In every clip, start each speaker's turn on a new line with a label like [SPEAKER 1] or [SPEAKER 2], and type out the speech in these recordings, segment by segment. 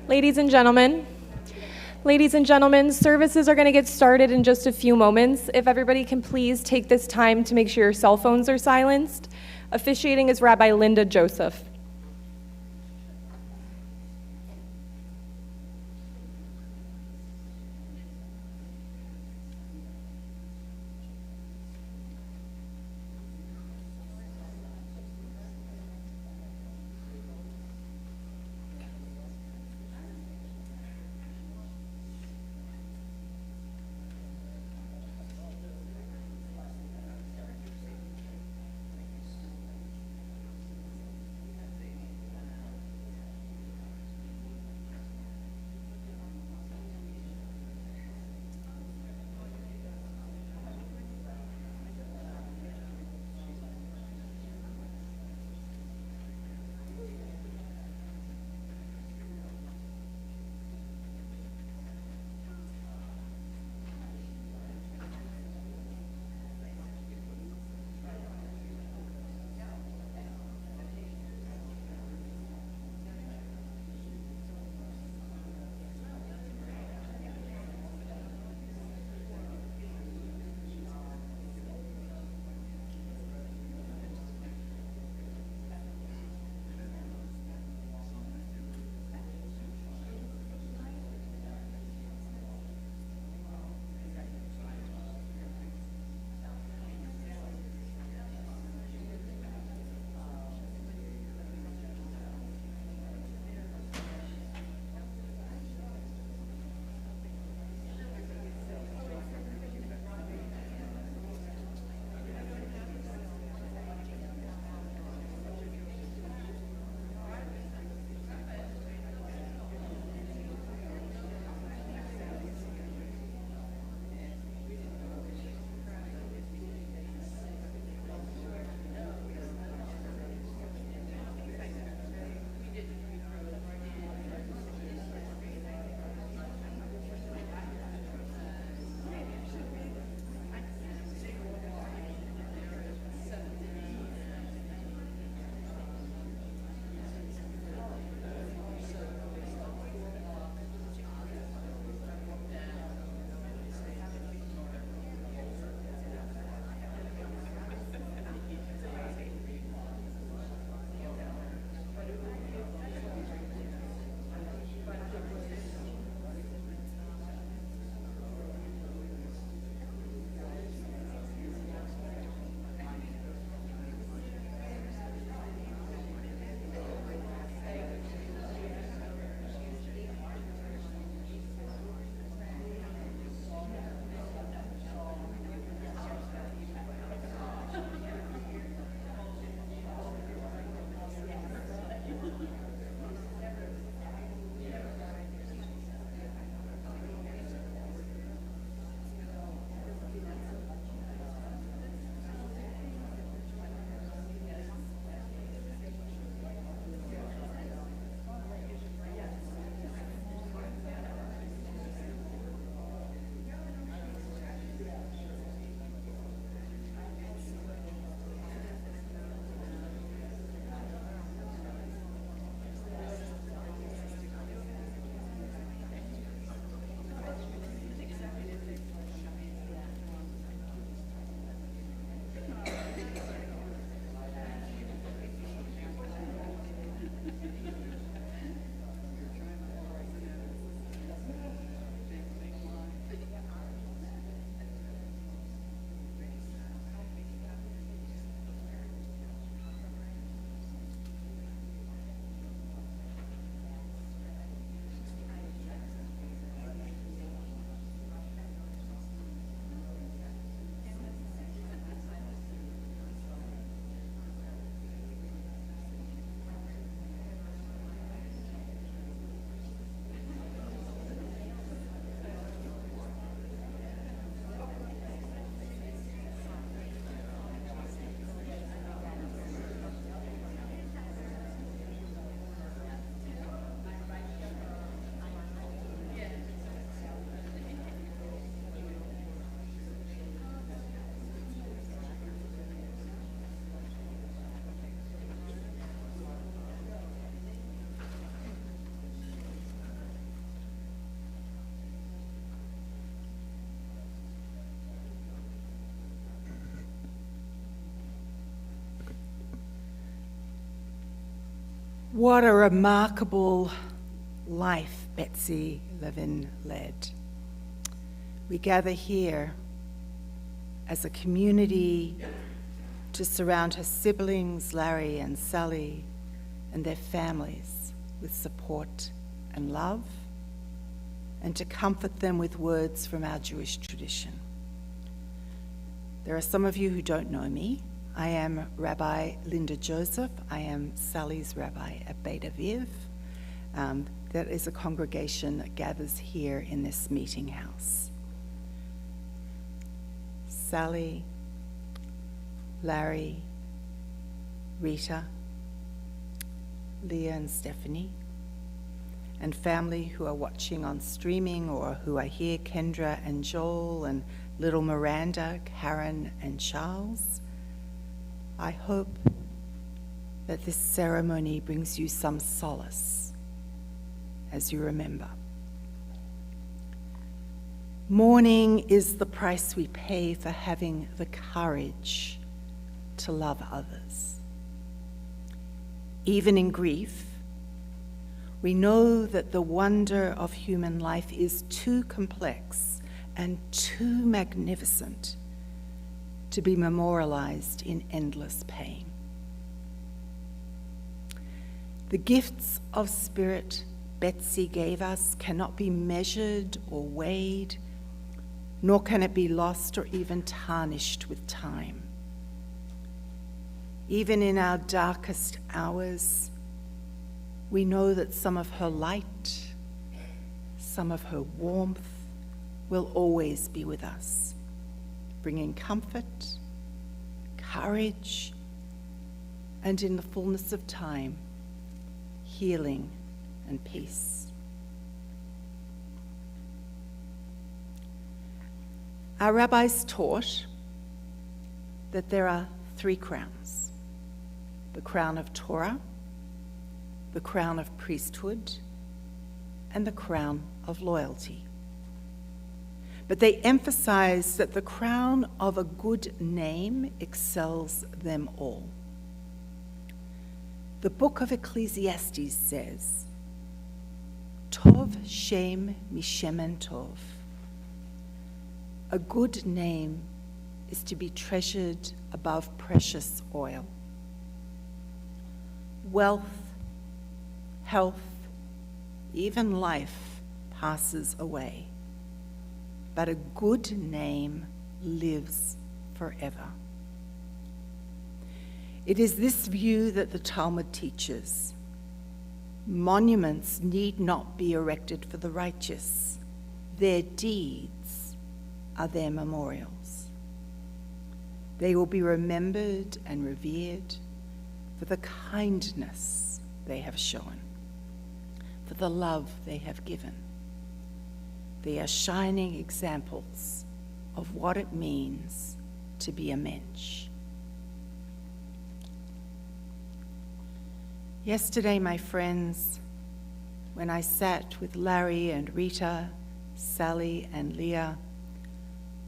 [SPEAKER 1] Ladies and gentlemen, services are going to get started in just a few moments. If everybody can please take this time to make sure your cell phones are silenced. Officiating is Rabbi Linda Joseph.
[SPEAKER 2] What a remarkable life Betsy Levin led. We gather here as a community to surround her siblings, Larry and Sally, and their families with support and love, and to comfort them with words from our Jewish tradition. There are some of you who don't know me. I am Rabbi Linda Joseph. I am Sally's rabbi at Beit Aviv. That is a congregation that gathers here in this meeting house. Sally, Larry, Rita, Leah and Stephanie, and family who are watching on streaming or who are here, Kendra and Joel and little Miranda, Karen and Charles. I hope that this ceremony brings you some solace as you remember. Mourning is the price we pay for having the courage to love others. Even in grief, we know that the wonder of human life is too complex and too magnificent to be memorialized in endless pain. The gifts of spirit Betsy gave us cannot be measured or weighed, nor can it be lost or even tarnished with time. Even in our darkest hours, we know that some of her light, some of her warmth will always be with us, bringing comfort, courage, and in the fullness of time, healing and peace. Our rabbis taught that there are 3 crowns: the crown of Torah, the crown of priesthood, and the crown of loyalty. But they emphasize that the crown of a good name excels them all. The book of Ecclesiastes says, Tov Shem Mishemen Tov. A good name is to be treasured above precious oil. Wealth, health, even life passes away, but a good name lives forever. It is this view that the Talmud teaches. Monuments need not be erected for the righteous. Their deeds are their memorials. They will be remembered and revered for the kindness they have shown, for the love they have given. They are shining examples of what it means to be a mensch. Yesterday, my friends, when I sat with Larry and Rita, Sally and Leah,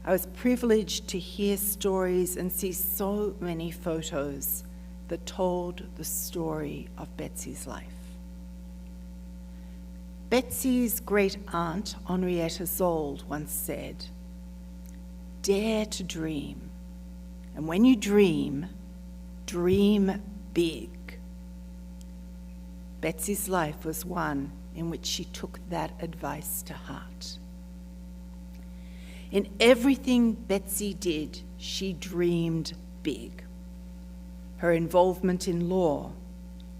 [SPEAKER 2] I was privileged to hear stories and see so many photos that told the story of Betsy's life. Betsy's great aunt, Henrietta Zold, once said, "Dare to dream, and when you dream, dream big." Betsy's life was one in which she took that advice to heart. In everything Betsy did, she dreamed big. Her involvement in law,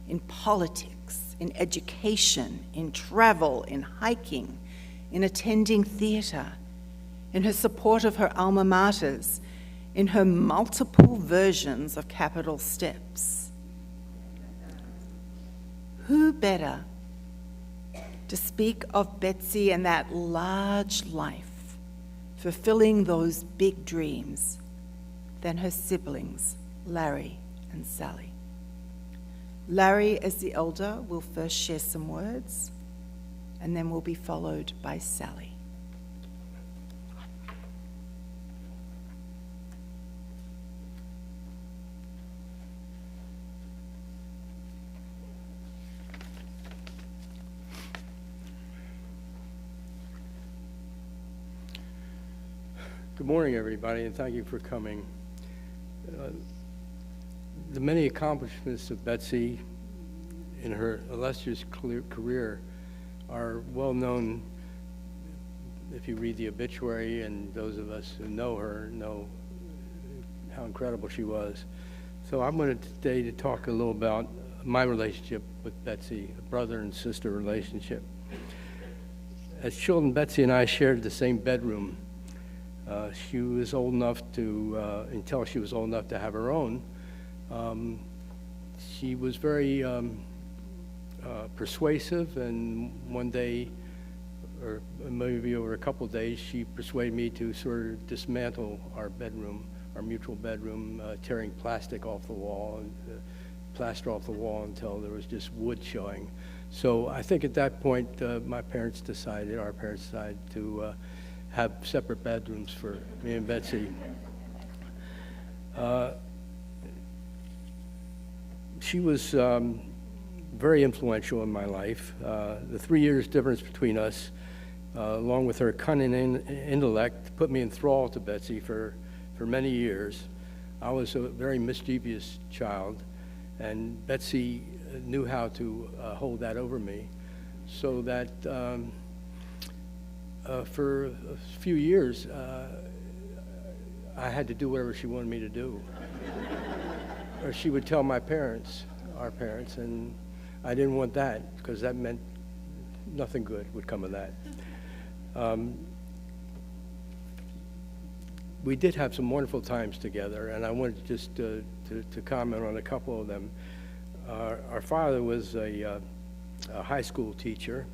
[SPEAKER 2] in politics, in education, in travel, in hiking, in attending theatre, in her support of her alma maters, in her multiple versions of capital steps. Who better to speak of Betsy and that large life, fulfilling those big dreams, than her siblings, Larry and Sally? Larry, as the elder, will first share some words, and then will be followed by Sally.
[SPEAKER 3] Good morning, everybody, and thank you for coming. The many accomplishments of Betsy in her illustrious career are well known if you read the obituary, and those of us who know her know how incredible she was. So I'm going to today to talk a little about my relationship with Betsy, a brother and sister relationship. As children, Betsy and I shared the same bedroom. She was old enough to, until she was old enough to have her own, she was very persuasive, and one day, or maybe over a couple of days, she persuaded me to sort of dismantle our bedroom, our mutual bedroom, tearing plastic off the wall, and plaster off the wall until there was just wood showing. So I think at that point, our parents decided to have separate bedrooms for me and Betsy. She was very influential in my life. The 3 years difference between us, along with her cunning intellect, put me in thrall to Betsy for many years. I was a very mischievous child, and Betsy knew how to hold that over me, so that for a few years, I had to do whatever she wanted me to do. Or she would tell my parents, our parents, and I didn't want that, because that meant nothing good would come of that. We did have some wonderful times together, and I wanted just to comment on a couple of them. Our father was a high school teacher,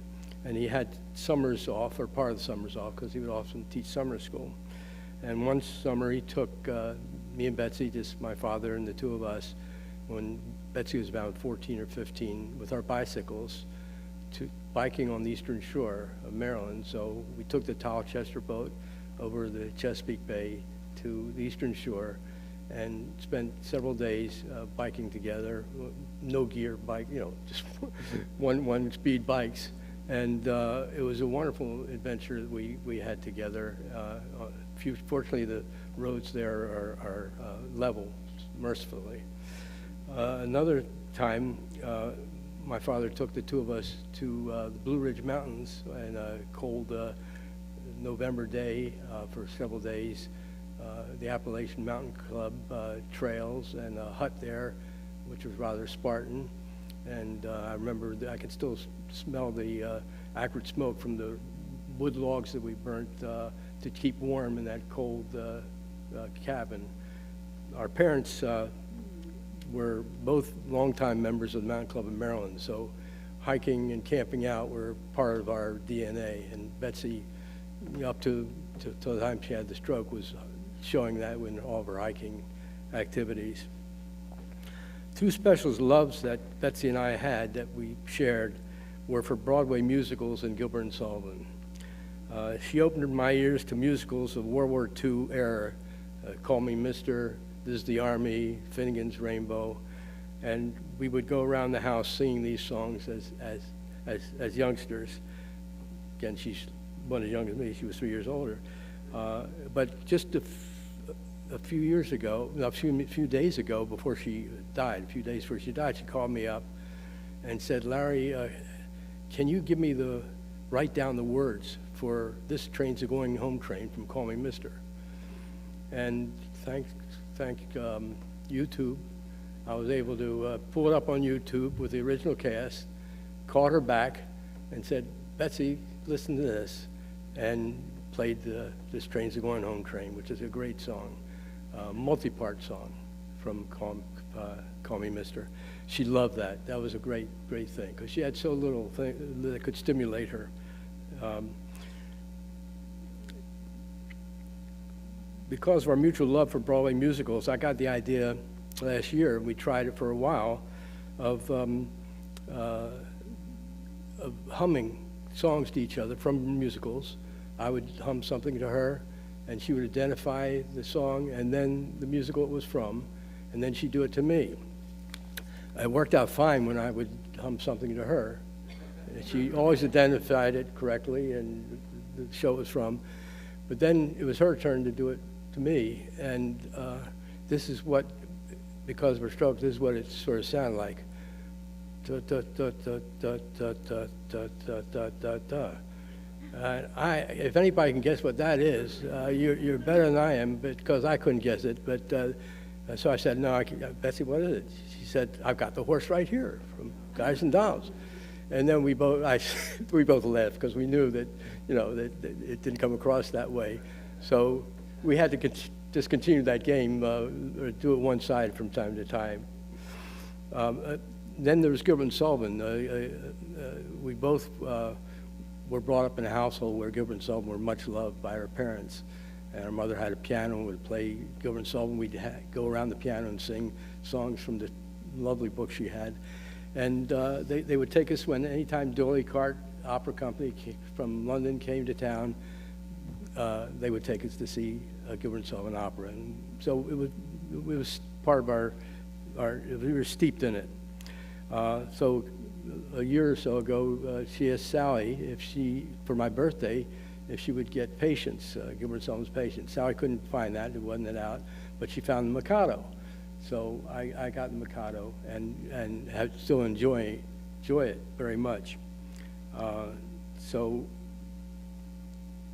[SPEAKER 3] and he had summers off, or part of the summers off, because he would often teach summer school. And one summer he took me and Betsy, just my father and the two of us, when Betsy was about 14 or 15, with our bicycles, to biking on the eastern shore of Maryland. So we took the Towel-Chester boat over the Chesapeake Bay to the eastern shore and spent several days biking together, no gear bike, just one speed bikes. And it was a wonderful adventure that we had together. Fortunately, the roads there are level, mercifully. Another time, my father took the two of us to the Blue Ridge Mountains on a cold November day for several days. The Appalachian Mountain Club trails and a hut there, which was rather Spartan. And I remember I could still smell the acrid smoke from the wood logs that we burnt to keep warm in that cold cabin. Our parents were both longtime members of the Mountain Club of Maryland, so hiking and camping out were part of our DNA. And Betsy, up to the time she had the stroke, was showing that in all of her hiking activities. Two special loves that Betsy and I had that we shared were for Broadway musicals and Gilbert and Sullivan. She opened my ears to musicals of World War II era, Call Me Mister, This is the Army, Finnegan's Rainbow, and we would go around the house singing these songs as youngsters. Again, she's one as young as me, she was 3 years older. But just a few years ago, a few days ago before she died, she called me up and said, "Larry, can you write down the words for This Train's a Going Home Train from Call Me Mister?" And thank YouTube, I was able to pull it up on YouTube with the original cast, called her back and said, "Betsy, listen to this," and played This Train's a Going Home Train, which is a great song. Multi-part song from Call Me Mister. She loved that. That was a great thing, because she had so little thing that could stimulate her. Because of our mutual love for Broadway musicals, I got the idea last year, we tried it for a while, of humming songs to each other from musicals. I would hum something to her, and she would identify the song and then the musical it was from, and then she'd do it to me. It worked out fine when I would hum something to her. She always identified it correctly and the show it was from. But then it was her turn to do it to me, and this is what, because of her stroke, this is what it sort of sounded like. Da, da, da, da, da, da, da, da, da, da, da. If anybody can guess what that is, you're better than I am, because I couldn't guess it. But so I said, no, Betsy, what is it? She said, I've got the horse right here from Guys and Dolls. And then we both laughed, because we knew that, that it didn't come across that way. So we had to discontinue that game, or do it one side from time to time. Then there was Gilbert and Sullivan. We both were brought up in a household where Gilbert and Sullivan were much loved by our parents. And our mother had a piano and would play Gilbert and Sullivan. We'd go around the piano and sing songs from the lovely book she had. And they would take us anytime D'Oyly Carte Opera Company from London came to town, they would take us to see Gilbert and Sullivan opera. And so it was part of our we were steeped in it. So a year or so ago, she asked Sally for my birthday, if she would get Patience, Gilbert and Sullivan's Patience. Sally couldn't find that, it wasn't out, but she found the Mikado. So I got the Mikado and still enjoy it very much. So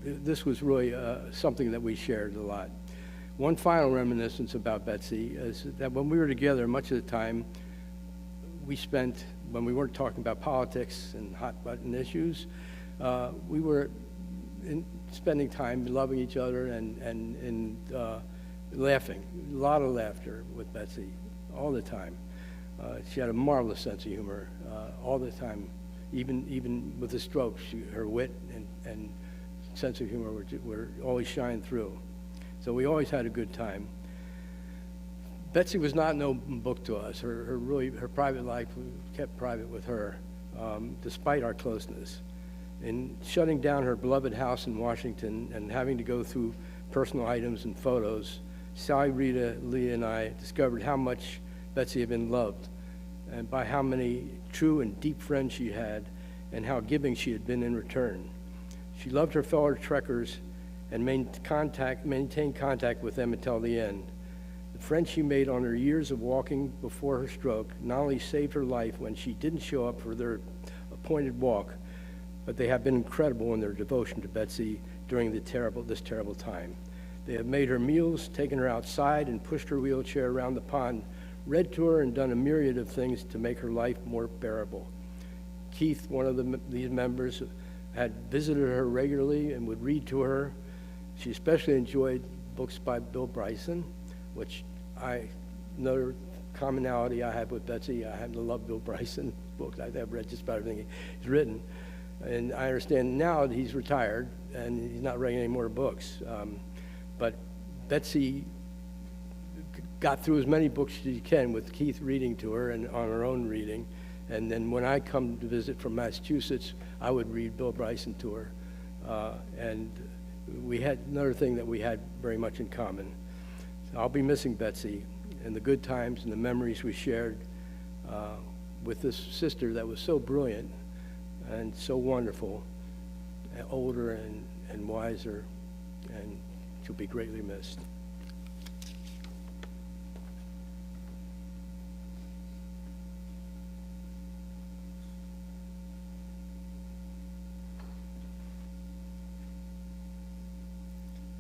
[SPEAKER 3] this was really something that we shared a lot. One final reminiscence about Betsy is that when we were together, much of the time we spent, when we weren't talking about politics and hot button issues, we were spending time loving each other and laughing. A lot of laughter with Betsy all the time. She had a marvelous sense of humor all the time, even with the stroke. Her wit and sense of humor were always shine through. So we always had a good time. Betsy was not no book to us. Her private life we kept private with her, despite our closeness. In shutting down her beloved house in Washington and having to go through personal items and photos, Sally, Rita, Leah, and I discovered how much Betsy had been loved, and by how many true and deep friends she had, and how giving she had been in return. She loved her fellow trekkers and maintained contact with them until the end. The friends she made on her years of walking before her stroke not only saved her life when she didn't show up for their appointed walk, but they have been incredible in their devotion to Betsy during this terrible time. They have made her meals, taken her outside, and pushed her wheelchair around the pond, read to her, and done a myriad of things to make her life more bearable. Keith, one of these members, had visited her regularly and would read to her. She especially enjoyed books by Bill Bryson, which another commonality I have with Betsy. I happen to love Bill Bryson books. I've read just about everything he's written. And I understand now that he's retired and he's not writing any more books. But Betsy got through as many books as she can with Keith reading to her and on her own reading. And then when I come to visit from Massachusetts, I would read Bill Bryson to her. And we had another thing that we had very much in common. So I'll be missing Betsy and the good times and the memories we shared with this sister that was so brilliant and so wonderful, older and wiser, and she'll be greatly missed.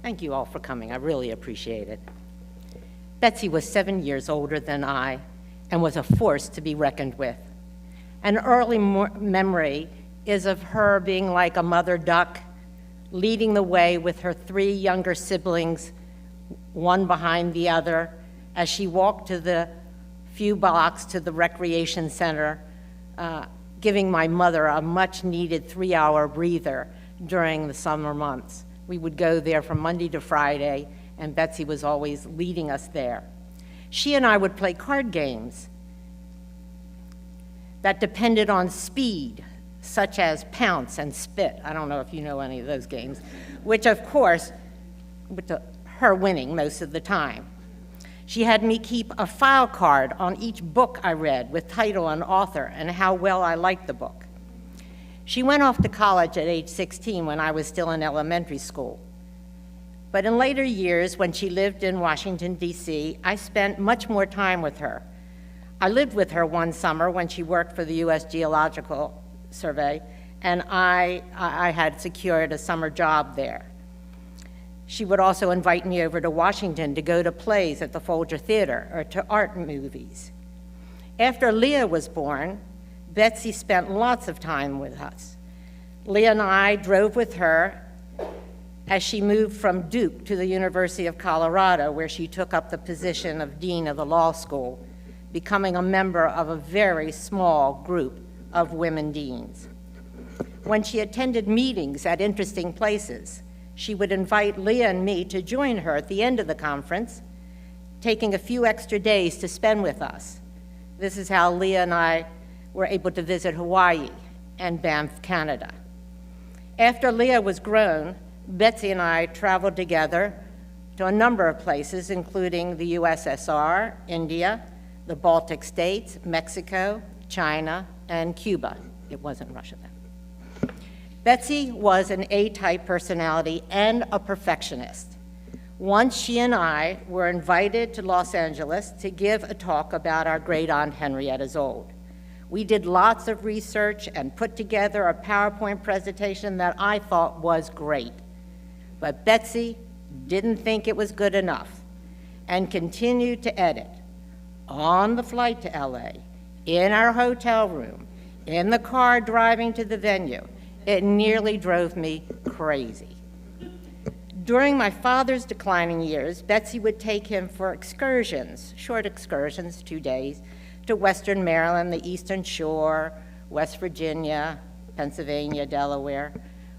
[SPEAKER 4] Thank you all for coming. I really appreciate it. Betsy was 7 years older than I and was a force to be reckoned with. An early memory is of her being like a mother duck, leading the way with her 3 younger siblings, one behind the other, as she walked to the few blocks to the recreation center, giving my mother a much-needed 3-hour breather during the summer months. We would go there from Monday to Friday, and Betsy was always leading us there. She and I would play card games that depended on speed, such as Pounce and Spit. I don't know if you know any of those games, which of course, with her winning most of the time. She had me keep a file card on each book I read with title and author and how well I liked the book. She went off to college at age 16 when I was still in elementary school. But in later years, when she lived in Washington, D.C., I spent much more time with her. I lived with her one summer when she worked for the U.S. Geological Survey, and I had secured a summer job there. She would also invite me over to Washington to go to plays at the Folger Theater or to art movies. After Leah was born, Betsy spent lots of time with us. Leah and I drove with her as she moved from Duke to the University of Colorado, where she took up the position of Dean of the Law School, becoming a member of a very small group of women deans. When she attended meetings at interesting places, she would invite Leah and me to join her at the end of the conference, taking a few extra days to spend with us. This is how Leah and I were able to visit Hawaii and Banff, Canada. After Leah was grown, Betsy and I traveled together to a number of places, including the USSR, India, the Baltic states, Mexico, China, and Cuba. It wasn't Russia then. Betsy was an A-type personality and a perfectionist. Once she and I were invited to Los Angeles to give a talk about our great-aunt Henrietta Zold. We did lots of research and put together a PowerPoint presentation that I thought was great. But Betsy didn't think it was good enough and continued to edit. On the flight to LA, in our hotel room, in the car driving to the venue, it nearly drove me crazy. During my father's declining years, Betsy would take him for excursions, short excursions, 2 days, to Western Maryland, the Eastern Shore, West Virginia, Pennsylvania, Delaware.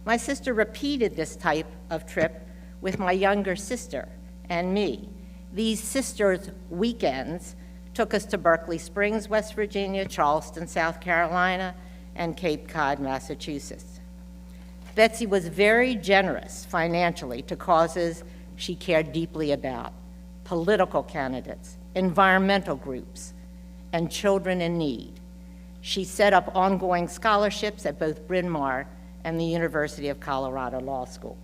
[SPEAKER 4] My sister repeated this type of trip with my younger sister and me. These sisters' weekends took us to Berkeley Springs, West Virginia, Charleston, South Carolina, and Cape Cod, Massachusetts. Betsy was very generous financially to causes she cared deeply about: political candidates, environmental groups, and children in need. She set up ongoing scholarships at both Bryn Mawr and the University of Colorado Law School.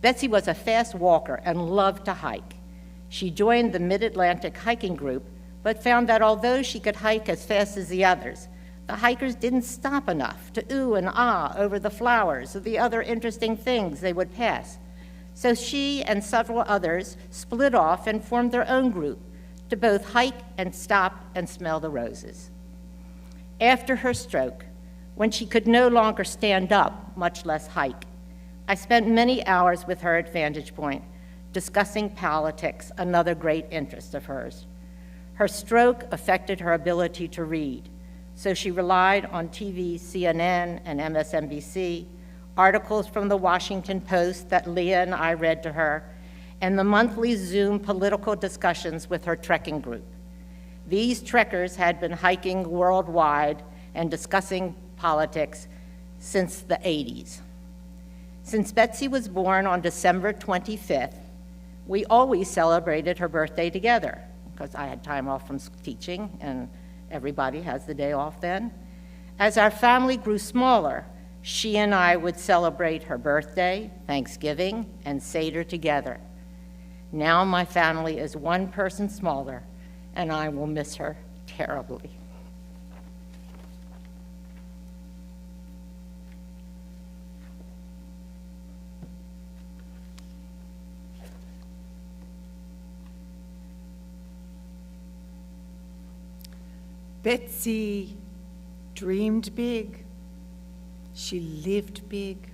[SPEAKER 4] Betsy was a fast walker and loved to hike. She joined the Mid-Atlantic hiking group, but found that although she could hike as fast as the others, the hikers didn't stop enough to ooh and ah over the flowers or the other interesting things they would pass. So she and several others split off and formed their own group to both hike and stop and smell the roses. After her stroke, when she could no longer stand up, much less hike, I spent many hours with her at Vantage Point discussing politics, another great interest of hers. Her stroke affected her ability to read, so she relied on TV, CNN, and MSNBC, articles from the Washington Post that Leah and I read to her, and the monthly Zoom political discussions with her trekking group. These trekkers had been hiking worldwide and discussing politics since the 80s. Since Betsy was born on December 25th, we always celebrated her birthday together, because I had time off from teaching, and everybody has the day off then. As our family grew smaller, she and I would celebrate her birthday, Thanksgiving, and Seder together. Now my family is one person smaller, and I will miss her terribly.
[SPEAKER 2] Betsy dreamed big. She lived big.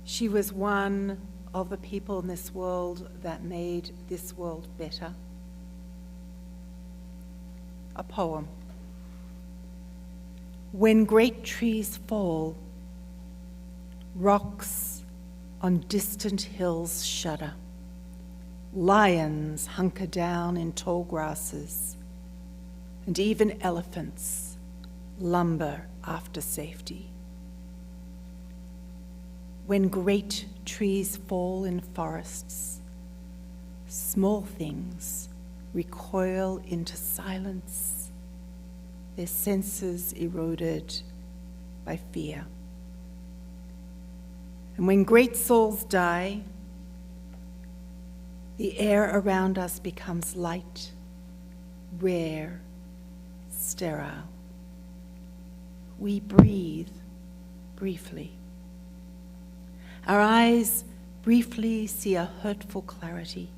[SPEAKER 2] She was one of the people in this world that made this world better. A poem. When great trees fall, rocks on distant hills shudder. Lions hunker down in tall grasses, and even elephants lumber after safety. When great trees fall in forests, small things recoil into silence, their senses eroded by fear. And when great souls die, the air around us becomes light, rare, sterile. We breathe briefly. Our eyes briefly see a hurtful clarity.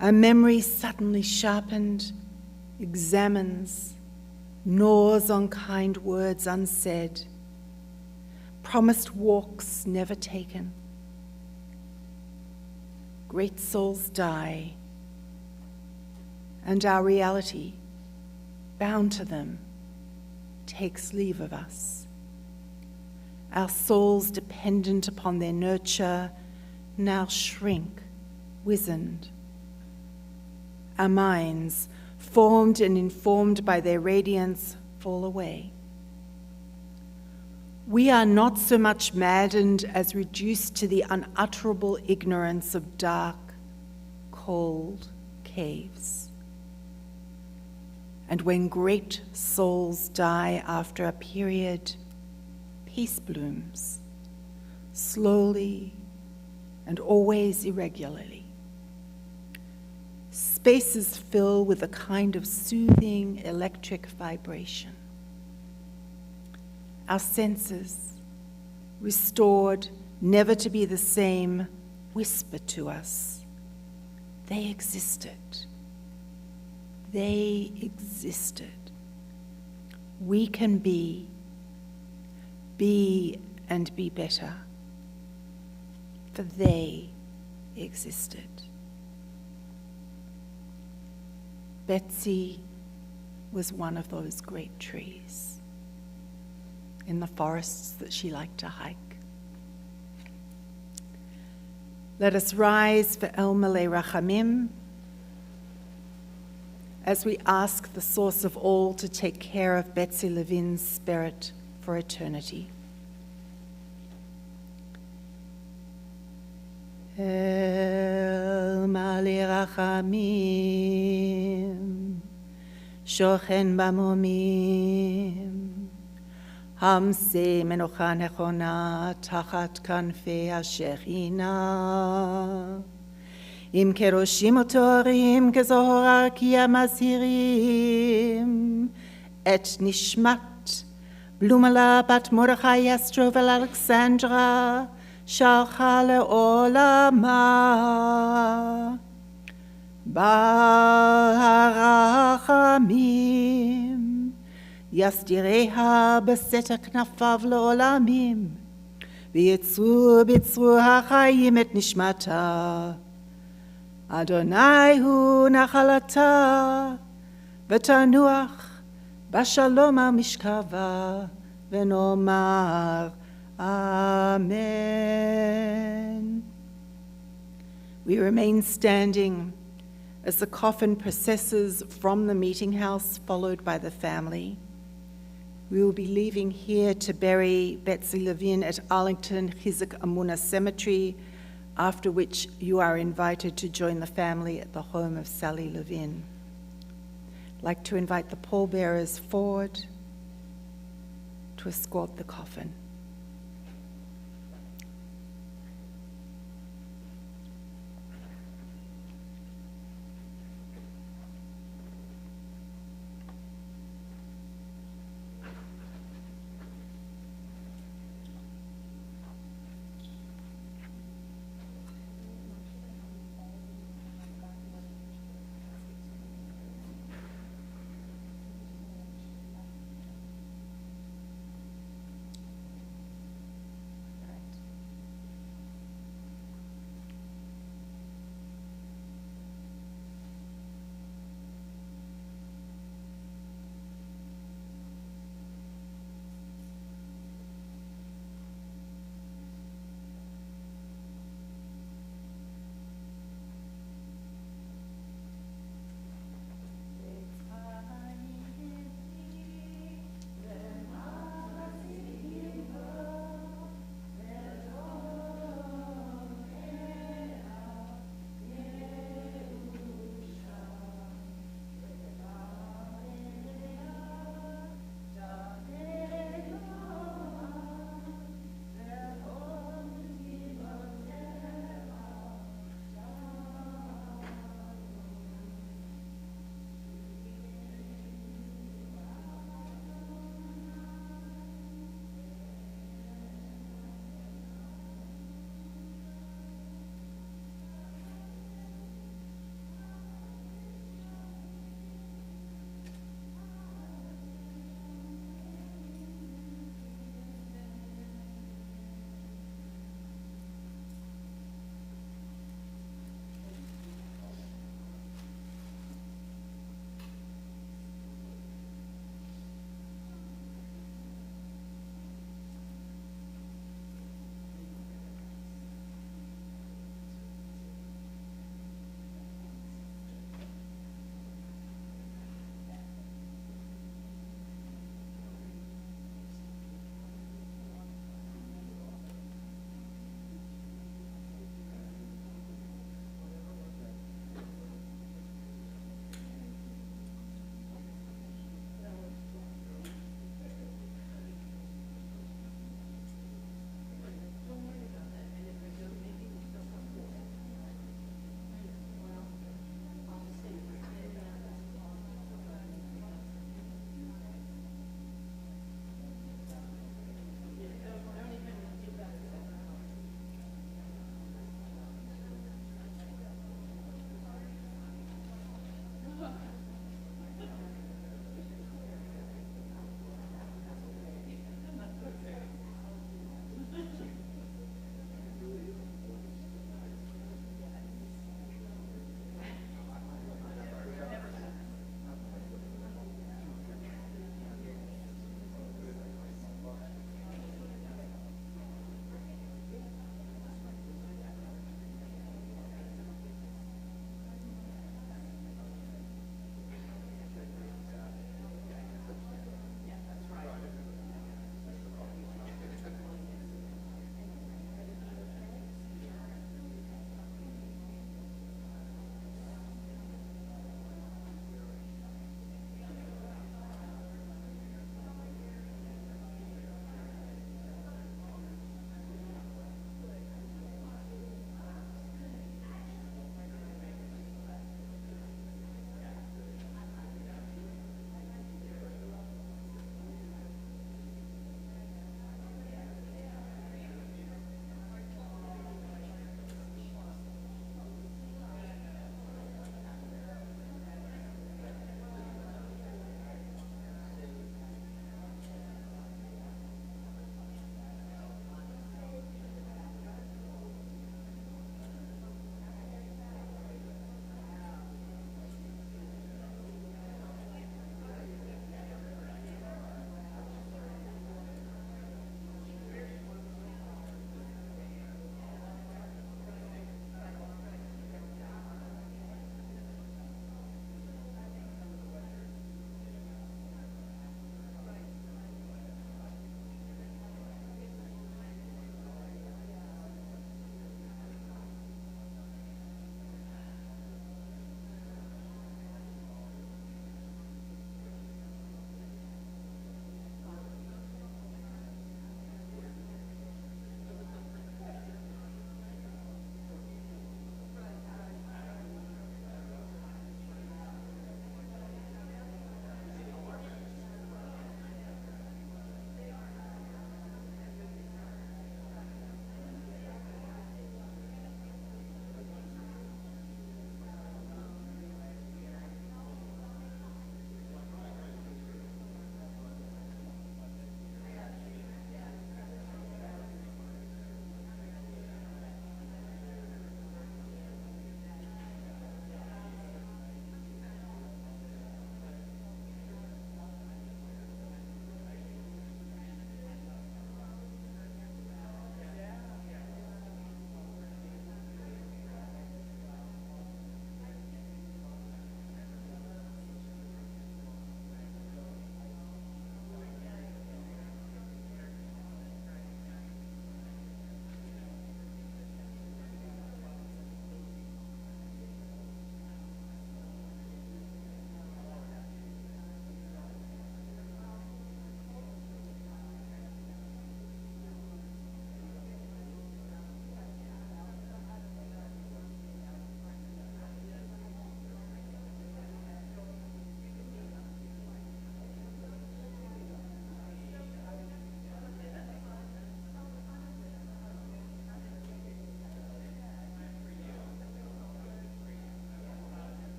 [SPEAKER 2] Our memory suddenly sharpened, examines, gnaws on kind words unsaid, promised walks never taken. Great souls die, and our reality, bound to them, takes leave of us. Our souls, dependent upon their nurture, now shrink, wizened. Our minds, formed and informed by their radiance, fall away. We are not so much maddened as reduced to the unutterable ignorance of dark, cold caves. And when great souls die after a period, peace blooms, slowly and always irregularly. Spaces fill with a kind of soothing electric vibration. Our senses, restored, never to be the same, whisper to us, they existed. They existed. We can be and be better, for they existed. Betsy was one of those great trees in the forests that she liked to hike. Let us rise for El Malay Rachamim as we ask the source of all to take care of Betsy Levin's spirit for eternity. El Malay Rachamim Shochen Bamomim Hamse Menocha Nechona Tachat Kanfei Ashechina Im Keroshim Otorim Kezohora Kia Masirim Et Nishmat Blumala Bat Mordechai Yastrovel Alexandra Shalcha Le'olama Bal HaRachamim Yasdireha Beseta Knafav Le'olamim V'yitzru B'yitzru HaChayim Et Nishmata Adonai Hu Nachalata V'tanuach Bashalom HaMishkava V'nomar Amen. We remain standing as the coffin processes from the meeting house, followed by the family. We will be leaving here to bury Betsy Levin at Arlington Chizuk Amuna Cemetery, after which you are invited to join the family at the home of Sally Levin. I'd like to invite the pallbearers forward to escort the coffin.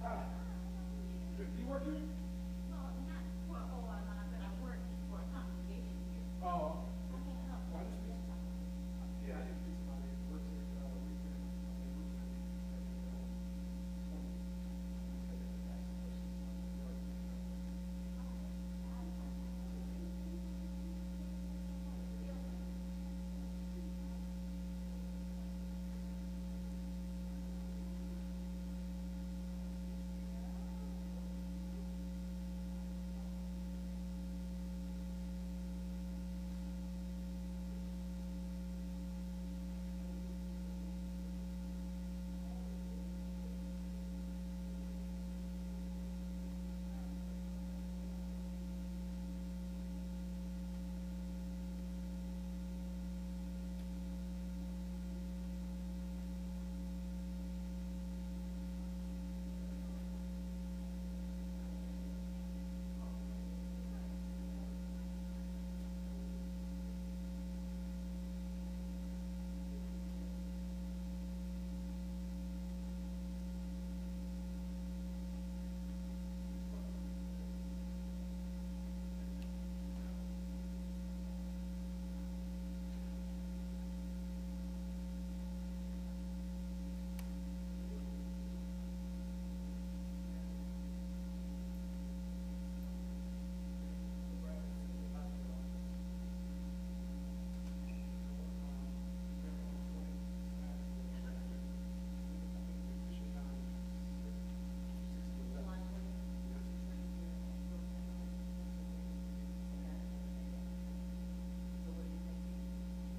[SPEAKER 5] Do you work here?
[SPEAKER 6] Well, not for OLI, but I work for a congregation here.
[SPEAKER 5] Oh,
[SPEAKER 6] I can't help
[SPEAKER 5] I
[SPEAKER 6] but
[SPEAKER 5] just
[SPEAKER 6] this
[SPEAKER 5] need-
[SPEAKER 6] time.
[SPEAKER 5] yeah, I didn't see somebody who works here, weekend,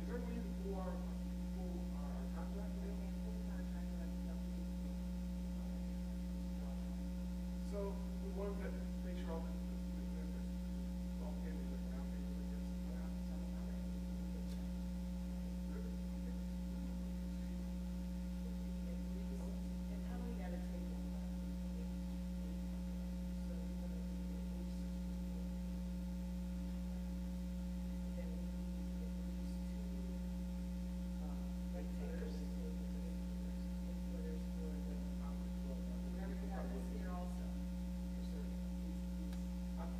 [SPEAKER 5] Is there any reason for our contract? So we wanted to make sure all the all candidates are around here.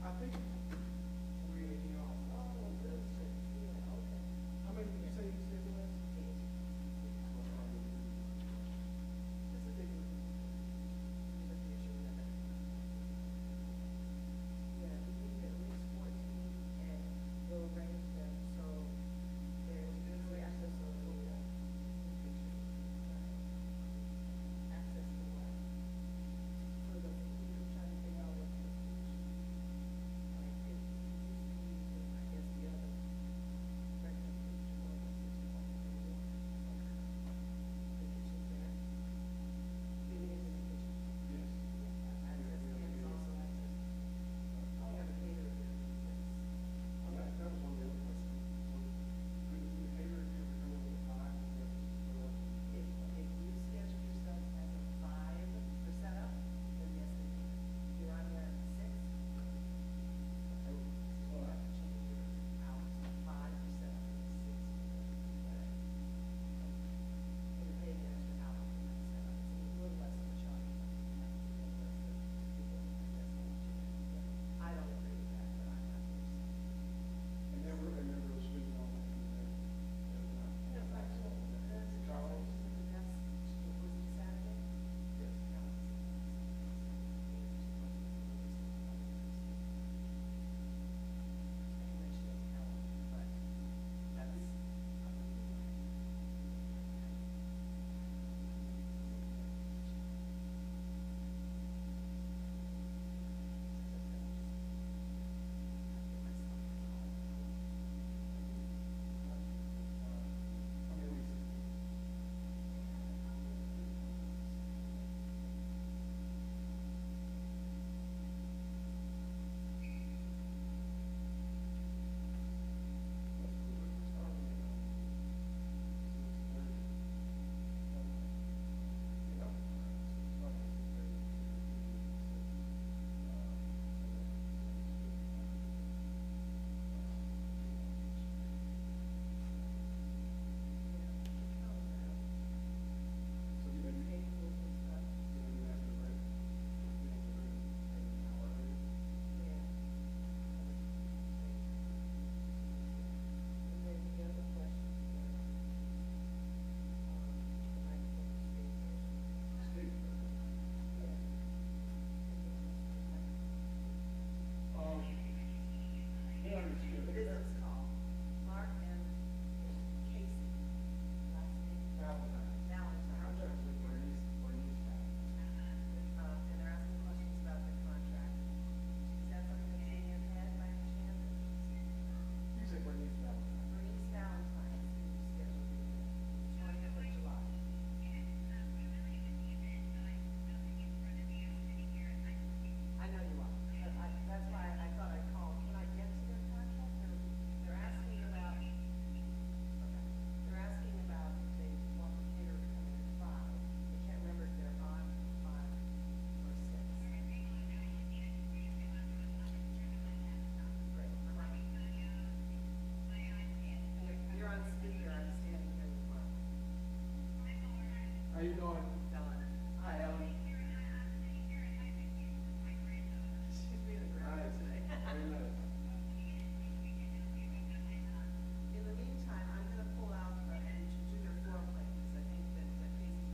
[SPEAKER 5] I think